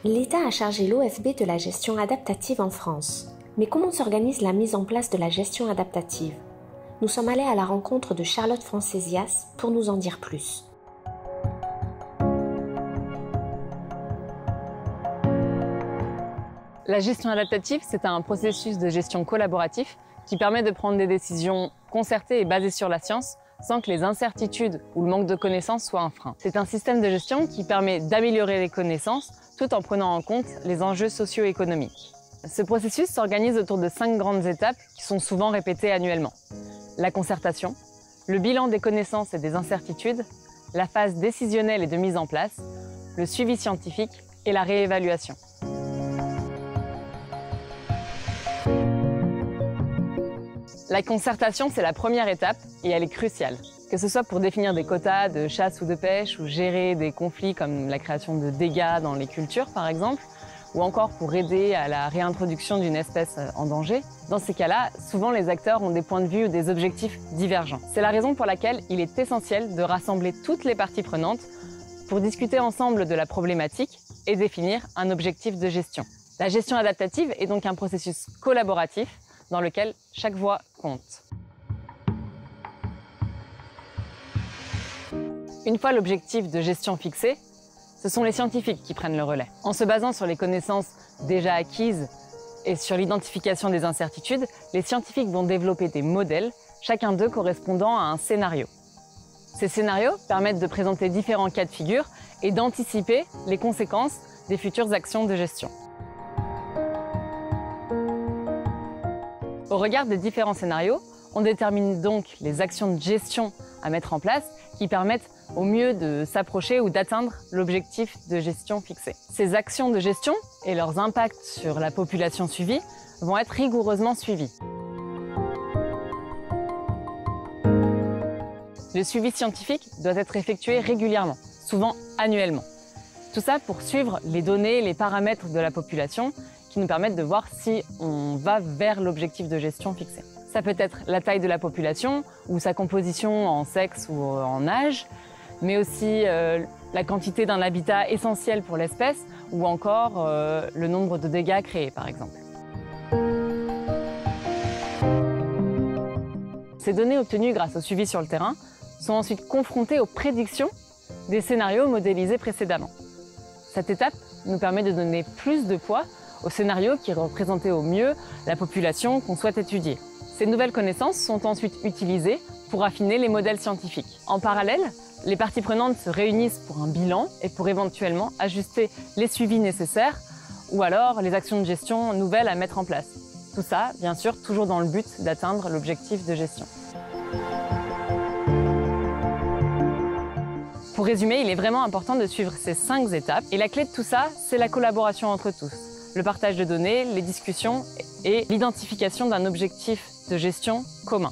L'État a chargé l'OFB de la gestion adaptative en France. Mais comment s'organise la mise en place de la gestion adaptative? Nous sommes allés à la rencontre de Charlotte Francesias pour nous en dire plus. La gestion adaptative, c'est un processus de gestion collaboratif qui permet de prendre des décisions concertées et basées sur la science sans que les incertitudes ou le manque de connaissances soient un frein. C'est un système de gestion qui permet d'améliorer les connaissances tout en prenant en compte les enjeux socio-économiques. Ce processus s'organise autour de 5 grandes étapes qui sont souvent répétées annuellement. La concertation, le bilan des connaissances et des incertitudes, la phase décisionnelle et de mise en place, le suivi scientifique et la réévaluation. La concertation, c'est la première étape et elle est cruciale. Que ce soit pour définir des quotas de chasse ou de pêche ou gérer des conflits comme la création de dégâts dans les cultures par exemple, ou encore pour aider à la réintroduction d'une espèce en danger. Dans ces cas-là, souvent les acteurs ont des points de vue ou des objectifs divergents. C'est la raison pour laquelle il est essentiel de rassembler toutes les parties prenantes pour discuter ensemble de la problématique et définir un objectif de gestion. La gestion adaptative est donc un processus collaboratif dans lequel chaque voix compte. Une fois l'objectif de gestion fixé, ce sont les scientifiques qui prennent le relais. En se basant sur les connaissances déjà acquises et sur l'identification des incertitudes, les scientifiques vont développer des modèles, chacun d'eux correspondant à un scénario. Ces scénarios permettent de présenter différents cas de figure et d'anticiper les conséquences des futures actions de gestion. Au regard des différents scénarios, on détermine donc les actions de gestion à mettre en place qui permettent au mieux de s'approcher ou d'atteindre l'objectif de gestion fixé. Ces actions de gestion et leurs impacts sur la population suivie vont être rigoureusement suivis. Le suivi scientifique doit être effectué régulièrement, souvent annuellement. Tout ça pour suivre les données, les paramètres de la population qui nous permettent de voir si on va vers l'objectif de gestion fixé. Ça peut être la taille de la population ou sa composition en sexe ou en âge, mais aussi la quantité d'un habitat essentiel pour l'espèce ou encore le nombre de dégâts créés, par exemple. Ces données obtenues grâce au suivi sur le terrain sont ensuite confrontées aux prédictions des scénarios modélisés précédemment. Cette étape nous permet de donner plus de poids aux scénarios qui représentaient au mieux la population qu'on souhaite étudier. Ces nouvelles connaissances sont ensuite utilisées pour affiner les modèles scientifiques. En parallèle, les parties prenantes se réunissent pour un bilan et pour éventuellement ajuster les suivis nécessaires ou alors les actions de gestion nouvelles à mettre en place. Tout ça, bien sûr, toujours dans le but d'atteindre l'objectif de gestion. Pour résumer, il est vraiment important de suivre ces 5 étapes et la clé de tout ça, c'est la collaboration entre tous. Le partage de données, les discussions et l'identification d'un objectif de gestion commun.